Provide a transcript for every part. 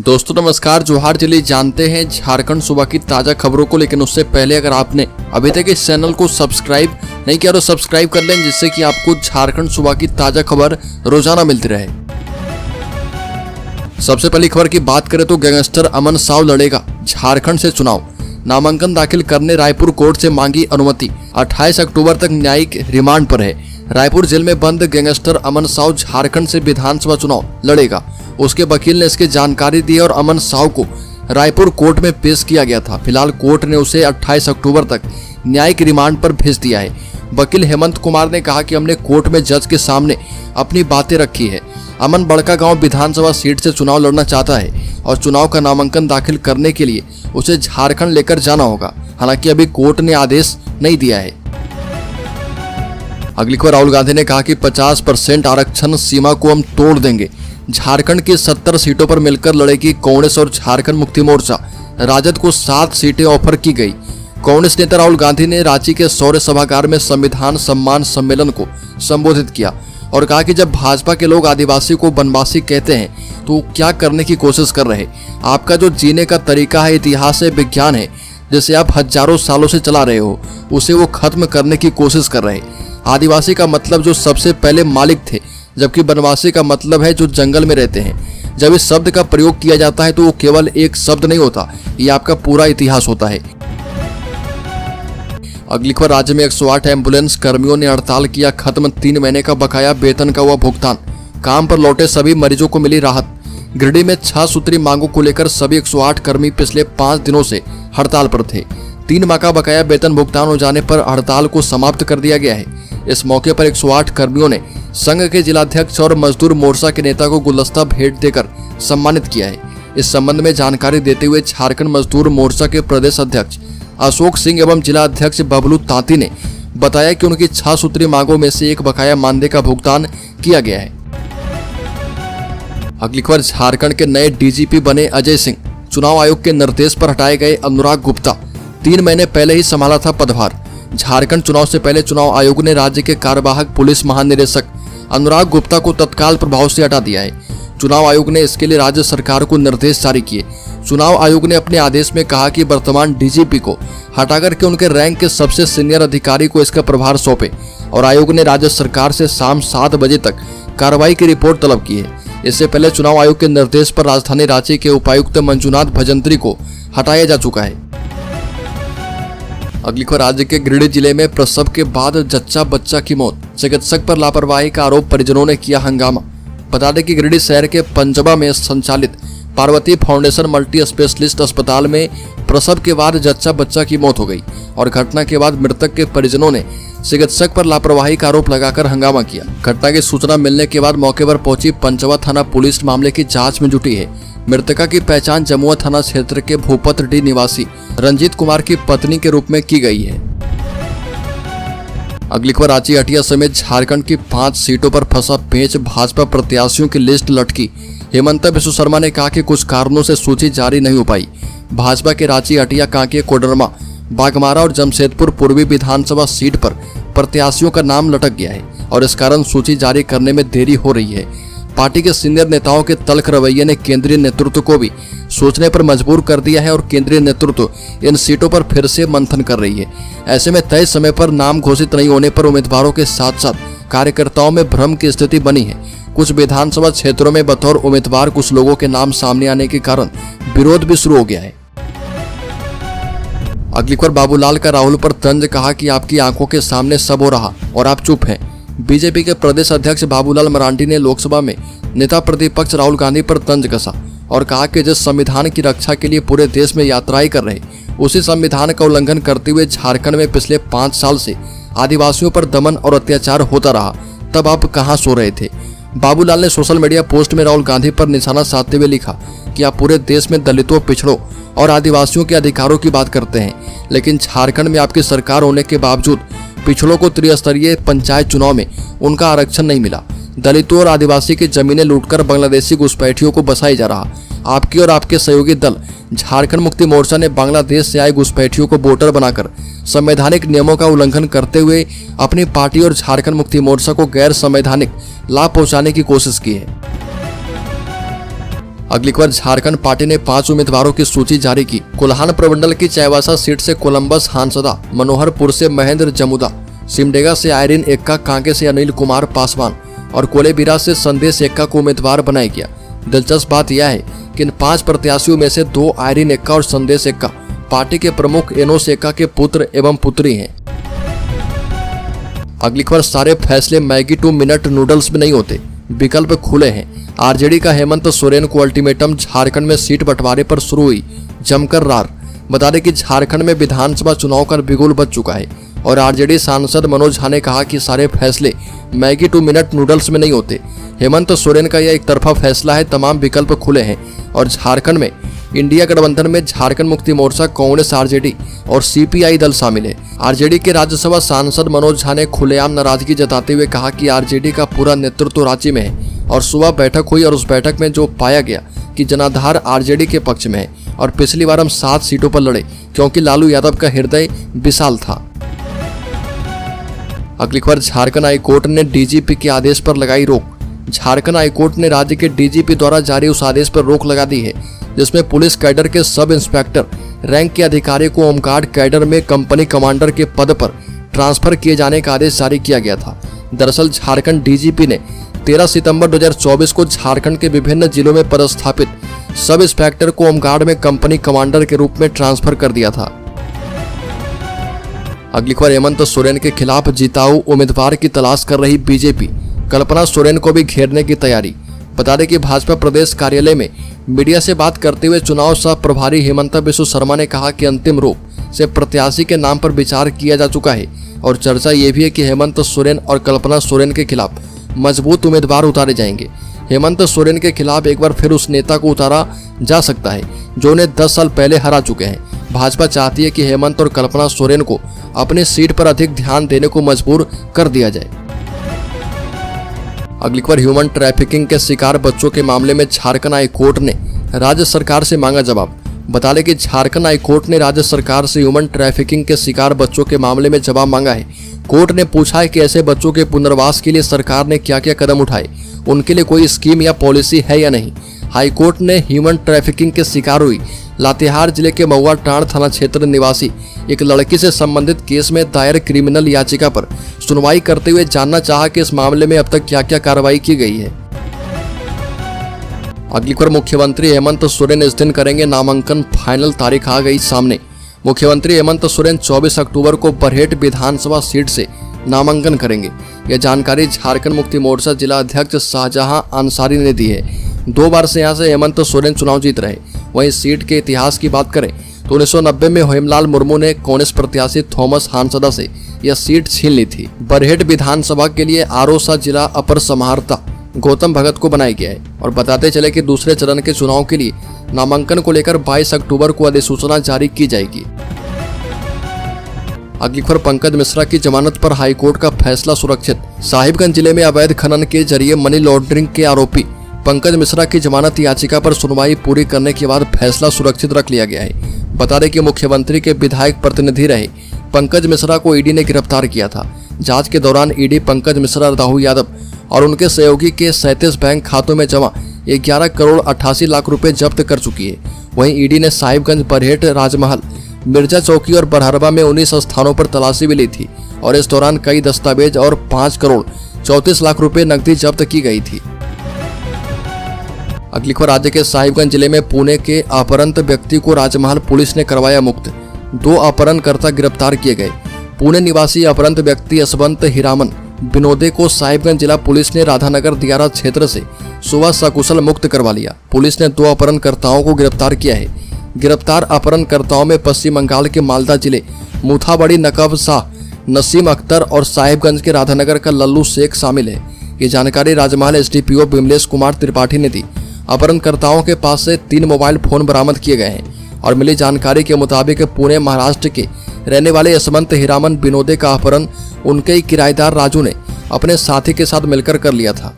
दोस्तों नमस्कार, जोहार। चलिए जानते हैं झारखंड सूबा की ताज़ा खबरों को, लेकिन उससे पहले अगर आपने अभी तक इस चैनल को सब्सक्राइब नहीं किया तो सब्सक्राइब कर लें, जिससे कि आपको झारखंड सूबा की ताज़ा खबर रोजाना मिलती रहे। सबसे पहली खबर की बात करें तो गैंगस्टर अमन साव लड़ेगा झारखंड से चुनाव। नामांकन दाखिल करने रायपुर कोर्ट से मांगी अनुमति। 28 अक्टूबर तक न्यायिक रिमांड पर है। रायपुर जेल में बंद गैंगस्टर अमन साव झारखंड से विधानसभा चुनाव लड़ेगा। उसके वकील ने इसकी जानकारी दी और अमन साव को रायपुर कोर्ट में पेश किया गया था। फिलहाल कोर्ट ने उसे 28 अक्टूबर तक न्यायिक रिमांड पर भेज दिया है। वकील हेमंत कुमार ने कहा कि हमने कोर्ट में जज के सामने अपनी बातें रखी है। अमन बड़कागांव विधानसभा सीट से चुनाव लड़ना चाहता है और चुनाव का नामांकन दाखिल करने के लिए उसे झारखंड लेकर जाना होगा। हालांकि अभी कोर्ट ने आदेश नहीं दिया है। अगली खबर, राहुल गांधी ने कहा कि 50% आरक्षण सीमा को हम तोड़ देंगे। झारखंड की 70 सीटों पर मिलकर लड़ेगी कांग्रेस और झारखंड मुक्ति मोर्चा। राजद को 7 सीटें ऑफर की गई। कांग्रेस नेता राहुल गांधी ने रांची के शौर्य सभागार में संविधान सम्मान सम्मेलन को संबोधित किया और कहा कि जब भाजपा के लोग आदिवासी को वनवासी कहते हैं तो क्या करने की कोशिश कर रहे। आपका जो जीने का तरीका है, इतिहास है, विज्ञान है, जिसे आप हजारों सालों से चला रहे हो, उसे वो खत्म करने की कोशिश कर रहे। आदिवासी का मतलब जो सबसे पहले मालिक थे, जबकि वनवासी का मतलब है जो जंगल में रहते हैं। जब इस शब्द का प्रयोग किया जाता है तो वो केवल एक शब्द नहीं होता, ये आपका पूरा इतिहास होता है। अगली खबर, राज्य में 108 एम्बुलेंस कर्मियों ने हड़ताल किया खत्म। 3 महीने का बकाया वेतन का हुआ भुगतान। काम पर लौटे सभी मरीजों को मिली राहत। गिरिडीह में 6 सूत्री मांगों को लेकर सभी 108 कर्मी पिछले 5 दिनों से हड़ताल पर थे। 3 माह का बकाया वेतन भुगतान हो जाने पर हड़ताल को समाप्त कर दिया गया है। इस मौके पर 108 कर्मियों ने संघ के जिलाध्यक्ष और मजदूर मोर्चा के नेता को गुलदस्ता भेंट देकर सम्मानित किया है। इस संबंध में जानकारी देते हुए झारखंड मजदूर मोर्चा के प्रदेश अध्यक्ष अशोक सिंह एवं जिला अध्यक्ष बबलू तांती ने बताया कि उनकी 6 सूत्री मांगों में से एक बकाया मानदेय का भुगतान किया गया है। अगली खबर, झारखंड के नए डीजीपी बने अजय सिंह। चुनाव आयोग के निर्देश पर हटाए गए अनुराग गुप्ता। 3 महीने पहले ही संभाला था पदभार। झारखंड चुनाव से पहले चुनाव आयोग ने राज्य के कार्यवाहक पुलिस महानिदेशक अनुराग गुप्ता को तत्काल प्रभाव से हटा दिया है। चुनाव आयोग ने इसके लिए राज्य सरकार को निर्देश जारी किए। चुनाव आयोग ने अपने आदेश में कहा कि वर्तमान डीजीपी को हटाकर के उनके रैंक के सबसे सीनियर अधिकारी को इसका प्रभार सौंपे और आयोग ने राज्य सरकार से शाम 7 बजे तक कार्रवाई की रिपोर्ट तलब की है। इससे पहले चुनाव आयोग के निर्देश पर राजधानी रांची के उपायुक्त मंजुनाथ भजंत्री को हटाया जा चुका है। अगली खबर, राज्य के गिरिडीह जिले में प्रसव के बाद जच्चा बच्चा की मौत। चिकित्सक पर लापरवाही का आरोप, परिजनों ने किया हंगामा। बता दें कि गिरिडीह शहर के पंजबा में संचालित पार्वती फाउंडेशन मल्टी स्पेशलिस्ट अस्पताल में प्रसव के बाद जच्चा बच्चा की मौत हो गई और घटना के बाद मृतक के परिजनों ने चिकित्सक पर लापरवाही का आरोप लगाकर हंगामा किया। घटना की सूचना मिलने के बाद मौके पर पहुंची पंचवा थाना पुलिस मामले की जांच में जुटी है। मृतका की पहचान जमुआ थाना क्षेत्र के भूपत डी निवासी रंजीत कुमार की पत्नी के रूप में की गई है। अगली खबर, रांची हटिया समेत झारखंड की 5 सीटों पर फंसा पेंच। भाजपा प्रत्याशियों की लिस्ट लटकी। हेमंत बिस्व शर्मा ने कहा कि कुछ कारणों से सूची जारी नहीं हो पाई। भाजपा के रांची, हटिया, कांकेर, कोडरमा, बागमारा और जमशेदपुर पूर्वी विधानसभा सीट पर प्रत्याशियों का नाम लटक गया है और इस कारण सूची जारी करने में देरी हो रही है। पार्टी के सीनियर नेताओं के तल्ख रवैये ने केंद्रीय नेतृत्व को भी सोचने पर मजबूर कर दिया है और केंद्रीय नेतृत्व इन सीटों पर फिर से मंथन कर रही है। ऐसे में तय समय पर नाम घोषित नहीं होने पर उम्मीदवारों के साथ साथ कार्यकर्ताओं में भ्रम की स्थिति बनी है। कुछ विधानसभा क्षेत्रों में बतौर उम्मीदवार कुछ लोगों के नाम सामने आने के कारण विरोध भी शुरू हो गया है। अगली खबर, बाबूलाल का राहुल पर तंज। कहा कि आपकी आंखों के सामने सब हो रहा और आप चुप हैं। बीजेपी के प्रदेश अध्यक्ष बाबूलाल मरांडी ने लोकसभा में नेता प्रतिपक्ष राहुल गांधी पर तंज कसा और कहा कि जिस संविधान की रक्षा के लिए पूरे देश में यात्राएं कर रहे, उसी संविधान का उल्लंघन करते हुए झारखंड में पिछले 5 साल से आदिवासियों पर दमन और अत्याचार होता रहा, तब आप कहां सो रहे थे। बाबूलाल ने सोशल मीडिया पोस्ट में राहुल गांधी पर निशाना साधते हुए लिखा कि आप पूरे देश में दलितों, पिछड़ों और आदिवासियों के अधिकारों की बात करते हैं, लेकिन झारखंड में आपकी सरकार होने के बावजूद पिछड़ों को त्रिस्तरीय पंचायत चुनाव में उनका आरक्षण नहीं मिला। दलितों और आदिवासी की जमीनें लूटकर बांग्लादेशी घुसपैठियों को बसाई जा रहा। आपकी और आपके सहयोगी दल झारखंड मुक्ति मोर्चा ने बांग्लादेश से आए घुसपैठियों को वोटर बनाकर संवैधानिक नियमों का उल्लंघन करते हुए अपनी पार्टी और झारखंड मुक्ति मोर्चा को गैर संवैधानिक लाभ पहुंचाने की कोशिश की है। अगली खबर, झारखंड पार्टी ने 5 उम्मीदवारों की सूची जारी की। कोल्हान प्रमंडल की चाईबासा सीट से कोलंबस हांसदा, मनोहरपुर से महेंद्र जमुदा, सिमडेगा से आयरिन एक्का, कांके से अनिल कुमार पासवान और कोलेबिरा से संदेश एक्का को उम्मीदवार बनाया गया। दिलचस्प बात यह है कि इन 5 प्रत्याशियों में से 2 आयरिन एक्का और संदेश एक्का पार्टी के प्रमुख एनोस एक्का के पुत्र एवं पुत्री हैं। अगली खबर, सारे फैसले मैगी 2 मिनट नूडल्स में नहीं होते, विकल्प खुले हैं। आरजेडी का हेमंत सोरेन को अल्टीमेटम, झारखंड में सीट बंटवारे पर शुरू हुई जमकर रार। बता दें कि झारखंड में विधानसभा चुनाव का बिगुल बज चुका है और आरजेडी सांसद मनोज झा ने कहा कि सारे फैसले मैगी 2 मिनट नूडल्स में नहीं होते। हेमंत सोरेन का यह एक तरफा फैसला है, तमाम विकल्प खुले हैं और झारखंड में इंडिया गठबंधन में झारखंड मुक्ति मोर्चा, कांग्रेस, आरजेडी और सीपीआई दल शामिल है। आरजेडी के राज्यसभा सांसद मनोज झा ने खुलेआम नाराजगी जताते हुए कहा कि आरजेडी का पूरा नेतृत्व रांची में है और सुबह बैठक हुई और उस बैठक में जो पाया गया कि जनाधार आरजेडी के पक्ष में है और पिछली बार हम 7 सीटों पर लड़े क्योंकि लालू यादव का हृदय विशाल था। अगली खबर, झारखंड हाईकोर्ट ने डीजीपी के आदेश पर लगाई रोक। झारखंड हाईकोर्ट ने राज्य के डीजीपी द्वारा जारी उस आदेश पर रोक लगा दी है जिसमें पुलिस कैडर के सब इंस्पेक्टर रैंक के अधिकारी को होमगार्ड कैडर में कंपनी कमांडर के पद पर ट्रांसफर किए जाने का आदेश जारी किया गया था। दरअसल झारखंड डीजीपी ने 13 सितंबर 2024 को झारखंड के विभिन्न जिलों में पदस्थापित सब इंस्पेक्टर को होमगार्ड में कंपनी कमांडर के रूप में ट्रांसफर कर दिया था। अगली खबर, हेमंत सोरेन के खिलाफ जिताऊ उम्मीदवार की तलाश कर रही बीजेपी, कल्पना सोरेन को भी घेरने की तैयारी। बता दें कि भाजपा प्रदेश कार्यालय में मीडिया से बात करते हुए चुनाव सह प्रभारी हेमंत बिस्व शर्मा ने कहा कि अंतिम रूप से प्रत्याशी के नाम पर विचार किया जा चुका है और चर्चा ये भी है कि हेमंत सोरेन और कल्पना सोरेन के खिलाफ मजबूत उम्मीदवार उतारे जाएंगे। हेमंत सोरेन के खिलाफ एक बार फिर उस नेता को उतारा जा सकता है जो उन्हें 10 साल पहले हरा चुके हैं। भाजपा चाहती है कि हेमंत और कल्पना सोरेन को अपनी सीट पर अधिक ध्यान देने को मजबूर कर दिया जाए। अगली खबर, ह्यूमन ट्रैफिकिंग के शिकार बच्चों के मामले में झारखंड हाई कोर्ट ने राज्य सरकार से मांगा जवाब। बता दें कि झारखंड हाई कोर्ट ने राज्य सरकार से ह्यूमन ट्रैफिकिंग के शिकार बच्चों के मामले में जवाब मांगा है। कोर्ट ने पूछा है कि ऐसे बच्चों के पुनर्वास के लिए सरकार ने क्या क्या कदम उठाए, उनके लिए कोई स्कीम या पॉलिसी है या नहीं। हाईकोर्ट ने ह्यूमन ट्रैफिकिंग के शिकार हुई लातेहार जिले के महुआ टांड़ थाना क्षेत्र निवासी एक लड़की से संबंधित केस में दायर क्रिमिनल याचिका पर सुनवाई करते हुए जानना चाहा कि इस मामले में अब तक क्या क्या कार्रवाई की गई है। अगली खबर, मुख्यमंत्री हेमंत सोरेन इस दिन करेंगे नामांकन, फाइनल तारीख आ गई सामने। मुख्यमंत्री हेमंत सोरेन 24 अक्टूबर को बरहेट विधानसभा सीट से नामांकन करेंगे। यह जानकारी झारखंड मुक्ति मोर्चा जिला अध्यक्ष शाहजहां अंसारी ने दी है। 2 बार से यहां से हेमंत सोरेन चुनाव जीत रहे। वहीं सीट के इतिहास की बात करें तो 1990 में हेमलाल मुर्मू ने कांग्रेस प्रत्याशी थॉमस हांसदा से यह सीट छीन ली थी। बरहेट विधानसभा के लिए आरोसा जिला अपर समाहर्ता गौतम भगत को बनाया गया है। और बताते चले कि दूसरे चरण के चुनाव के लिए नामांकन को लेकर 22 अक्टूबर को अधिसूचना जारी की जाएगी। अगली खबर, पंकज मिश्रा की जमानत पर हाईकोर्ट का फैसला सुरक्षित। साहिबगंज जिले में अवैध खनन के जरिए मनी लॉन्ड्रिंग के आरोपी पंकज मिश्रा की जमानत याचिका पर सुनवाई पूरी करने के बाद फैसला सुरक्षित रख लिया गया है। बता दें कि मुख्यमंत्री के विधायक प्रतिनिधि रहे पंकज मिश्रा को ईडी ने गिरफ्तार किया था। जांच के दौरान ईडी पंकज मिश्रा, राहुल यादव और उनके सहयोगी के 37 बैंक खातों में जमा 11 करोड़ 88 लाख रुपए जब्त कर चुकी है। वहीं ईडी ने साहिबगंज, बरहेट, राजमहल, मिर्जा चौकी और बरहरबा में 19 स्थानों पर तलाशी भी ली थी और इस दौरान कई दस्तावेज और 5 करोड़ 34 लाख रुपए नकदी जब्त की गई थी। अगली खबर, राज्य के साहिबगंज जिले में पुणे के अपहृत व्यक्ति को राजमहल पुलिस ने करवाया मुक्त। 2 अपहरणकर्ता गिरफ्तार किए गए। पुणे निवासी अपहृत व्यक्ति यशवंत हीरामन विनोदे को साहिबगंज जिला पुलिस ने राधानगर दियारा क्षेत्र से सुबह सकुशल मुक्त करवा लिया। पुलिस ने 2 अपहरणकर्ताओं को गिरफ्तार किया है। गिरफ्तार अपहरणकर्ताओं में पश्चिम बंगाल के मालदा जिले मुथाबड़ी नकब शाह, नसीम अख्तर और साहिबगंज के राधानगर का लल्लू शेख शामिल है। ये जानकारी राजमहल एसडीपीओ बिमलेश कुमार त्रिपाठी ने दी। अपहरणकर्ताओं के पास से 3 मोबाइल फोन बरामद किए गए हैं और मिली जानकारी के मुताबिक पुणे महाराष्ट्र के रहने वाले यशवंत हीरामन विनोदे का अपहरण उनके ही किराएदार राजू ने अपने साथी के साथ मिलकर कर लिया था।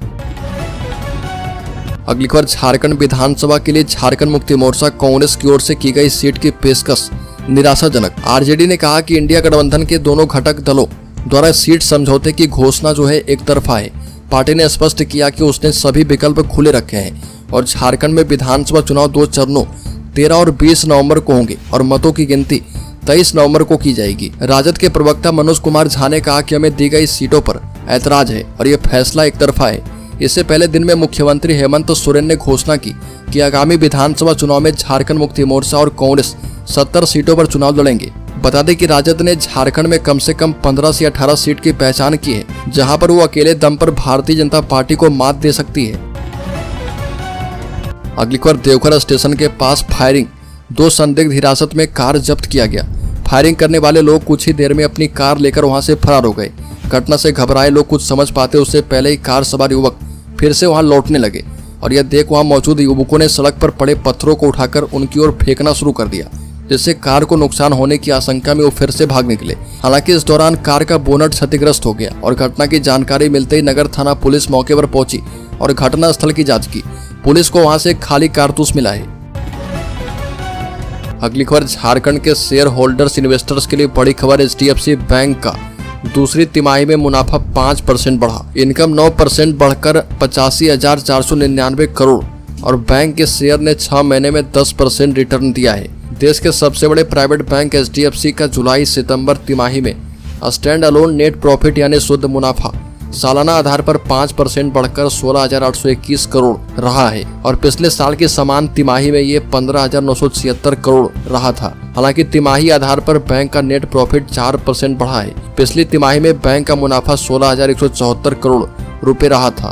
अगली खबर, झारखंड विधानसभा के लिए झारखंड मुक्ति मोर्चा कांग्रेस की ओर से की गई सीट की पेशकश निराशाजनक। आरजेडी ने कहा कि इंडिया गठबंधन के दोनों घटक दलों द्वारा सीट समझौते की घोषणा जो है एक तरफा है। पार्टी ने स्पष्ट किया कि उसने सभी विकल्प खुले रखे हैं और झारखंड में विधानसभा चुनाव 2 चरणों 13 और 20 नवंबर को होंगे और मतों की गिनती 23 नवंबर को की जाएगी। राजद के प्रवक्ता मनोज कुमार झा ने कहा कि हमें दी गई सीटों पर ऐतराज है और ये फैसला एक तरफा है। इससे पहले दिन में मुख्यमंत्री हेमंत सोरेन ने घोषणा की कि आगामी विधानसभा चुनाव में झारखंड मुक्ति मोर्चा और कांग्रेस 70 सीटों पर चुनाव लड़ेंगे। बता दें कि राजद ने झारखंड में कम से कम 15 से 18 सीट की पहचान की है, जहां पर वो अकेले दम पर भारतीय जनता पार्टी को मात दे सकती है। अगली खबर, देवघर स्टेशन के पास फायरिंग, 2 संदिग्ध हिरासत में, कार जब्त किया गया। फायरिंग करने वाले लोग कुछ ही देर में अपनी कार लेकर वहां से फरार हो गए। घटना से घबराए लोग कुछ समझ पाते उससे पहले ही कार सवार युवक फिर से वहां लौटने लगे और यह देख वहां मौजूद युवकों ने सड़क पर पड़े पत्थरों को उठाकर उनकी ओर फेंकना शुरू कर दिया, जिससे कार को नुकसान होने की आशंका में वो फिर से भाग निकले। हालांकि इस दौरान कार का बोनट क्षतिग्रस्त हो गया और घटना की जानकारी मिलते ही नगर थाना पुलिस मौके पर पहुंची और घटना स्थल की जांच की। पुलिस को वहां से खाली कारतूस मिला है। अगली खबर, झारखंड के शेयर होल्डर्स इन्वेस्टर्स के लिए बड़ी खबर। HDFC बैंक का दूसरी तिमाही में मुनाफा 5% बढ़ा, इनकम 9% बढ़कर 85,499 करोड़ और बैंक के शेयर ने 6 महीने में 10% रिटर्न दिया है। देश के सबसे बड़े प्राइवेट बैंक HDFC का जुलाई सितंबर तिमाही में स्टैंड अलोन नेट प्रॉफिट यानी शुद्ध मुनाफा सालाना आधार पर 5% बढ़कर 16,821 करोड़ रहा है और पिछले साल की समान तिमाही में ये 15,976 करोड़ रहा था। हालांकि तिमाही आधार पर बैंक का नेट प्रॉफिट 4% बढ़ा है। पिछली तिमाही में बैंक का मुनाफा 16,174 करोड़ रुपए रहा था।